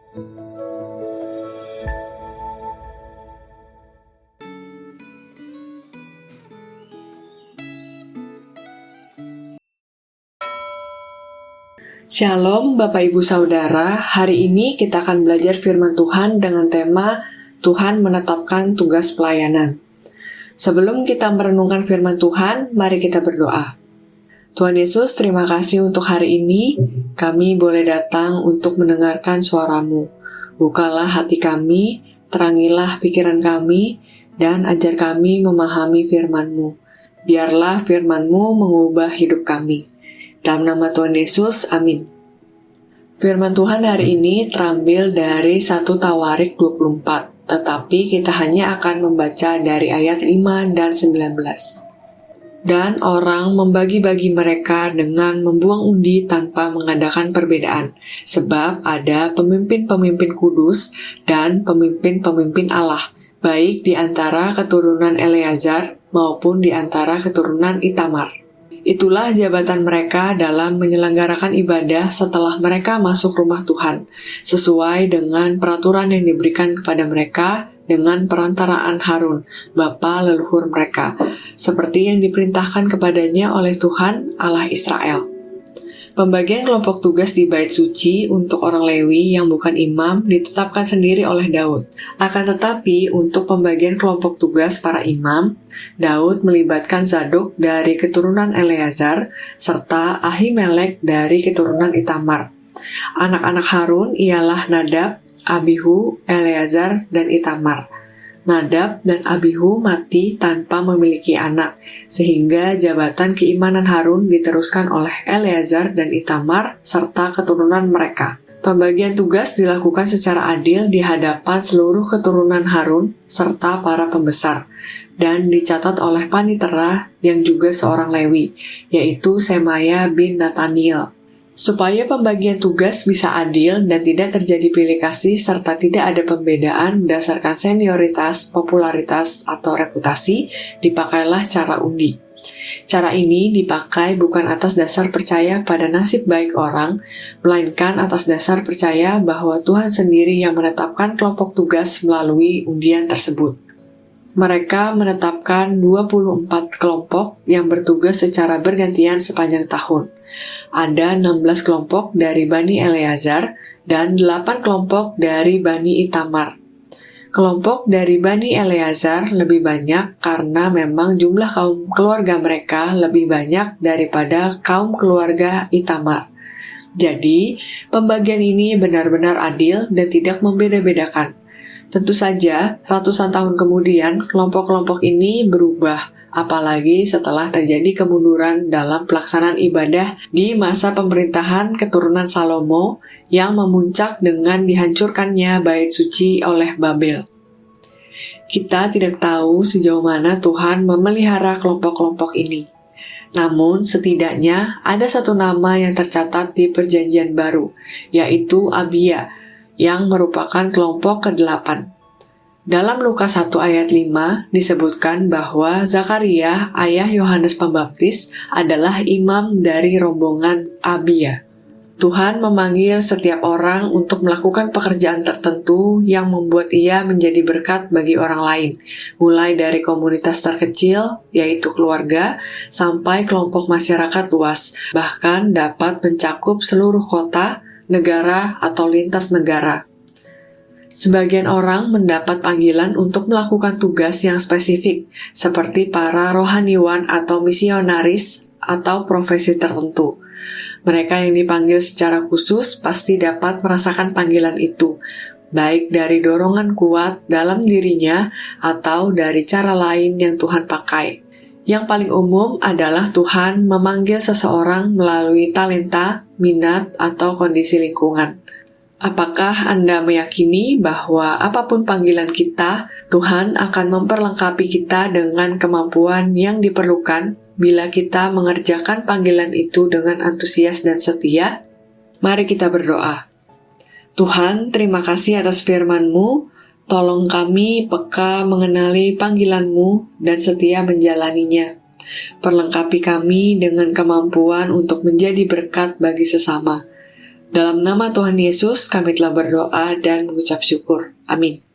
Shalom Bapak Ibu Saudara, hari ini kita akan belajar firman Tuhan dengan tema Tuhan menetapkan tugas pelayanan. Sebelum kita merenungkan firman Tuhan, mari kita berdoa. Tuhan Yesus, terima kasih untuk hari ini, kami boleh datang untuk mendengarkan suara-Mu. Bukalah hati kami, terangilah pikiran kami, dan ajar kami memahami firman-Mu. Biarlah firman-Mu mengubah hidup kami. Dalam nama Tuhan Yesus, amin. Firman Tuhan hari ini terambil dari 1 Tawarik 24, tetapi kita hanya akan membaca dari ayat 5 dan 19. Dan orang membagi-bagi mereka dengan membuang undi tanpa mengadakan perbedaan, sebab ada pemimpin-pemimpin kudus dan pemimpin-pemimpin Allah, baik di antara keturunan Eleazar maupun di antara keturunan Itamar. Itulah jabatan mereka dalam menyelenggarakan ibadah setelah mereka masuk rumah Tuhan, sesuai dengan peraturan yang diberikan kepada mereka dengan perantaraan Harun, bapa leluhur mereka, seperti yang diperintahkan kepadanya oleh Tuhan Allah Israel. Pembagian kelompok tugas di Bait Suci untuk orang Lewi yang bukan imam ditetapkan sendiri oleh Daud. Akan tetapi, untuk pembagian kelompok tugas para imam, Daud melibatkan Zadok dari keturunan Eleazar serta Ahimelek dari keturunan Itamar. Anak-anak Harun ialah Nadab, Abihu, Eleazar, dan Itamar. Nadab dan Abihu mati tanpa memiliki anak, sehingga jabatan keimanan Harun diteruskan oleh Eleazar dan Itamar serta keturunan mereka. Pembagian tugas dilakukan secara adil di hadapan seluruh keturunan Harun serta para pembesar, dan dicatat oleh panitera yang juga seorang Lewi, yaitu Semaya bin Nataniel. Supaya pembagian tugas bisa adil dan tidak terjadi pilih kasih serta tidak ada pembedaan berdasarkan senioritas, popularitas, atau reputasi, dipakailah cara undi. Cara ini dipakai bukan atas dasar percaya pada nasib baik orang, melainkan atas dasar percaya bahwa Tuhan sendiri yang menetapkan kelompok tugas melalui undian tersebut. Mereka menetapkan 24 kelompok yang bertugas secara bergantian sepanjang tahun. Ada 16 kelompok dari Bani Eleazar dan 8 kelompok dari Bani Itamar. Kelompok dari Bani Eleazar lebih banyak karena memang jumlah kaum keluarga mereka lebih banyak daripada kaum keluarga Itamar. Jadi, pembagian ini benar-benar adil dan tidak membeda-bedakan. Tentu saja, ratusan tahun kemudian, kelompok-kelompok ini berubah, apalagi setelah terjadi kemunduran dalam pelaksanaan ibadah di masa pemerintahan keturunan Salomo yang memuncak dengan dihancurkannya Bait Suci oleh Babel. Kita tidak tahu sejauh mana Tuhan memelihara kelompok-kelompok ini. Namun, setidaknya ada satu nama yang tercatat di Perjanjian Baru, yaitu Abia, yang merupakan kelompok ke-8. Dalam Lukas 1 ayat 5 disebutkan bahwa Zakaria, ayah Yohanes Pembaptis, adalah imam dari rombongan Abia. Tuhan memanggil setiap orang untuk melakukan pekerjaan tertentu yang membuat ia menjadi berkat bagi orang lain, mulai dari komunitas terkecil, yaitu keluarga, sampai kelompok masyarakat luas, bahkan dapat mencakup seluruh kota, negara, atau lintas negara. Sebagian orang mendapat panggilan untuk melakukan tugas yang spesifik, seperti para rohaniwan atau misionaris atau profesi tertentu. Mereka yang dipanggil secara khusus pasti dapat merasakan panggilan itu, baik dari dorongan kuat dalam dirinya atau dari cara lain yang Tuhan pakai. Yang paling umum adalah Tuhan memanggil seseorang melalui talenta, minat, atau kondisi lingkungan. Apakah Anda meyakini bahwa apapun panggilan kita, Tuhan akan memperlengkapi kita dengan kemampuan yang diperlukan bila kita mengerjakan panggilan itu dengan antusias dan setia? Mari kita berdoa. Tuhan, terima kasih atas firman-Mu. Tolong kami peka mengenali panggilan-Mu dan setia menjalaninya. Perlengkapi kami dengan kemampuan untuk menjadi berkat bagi sesama. Dalam nama Tuhan Yesus, kami telah berdoa dan mengucap syukur. Amin.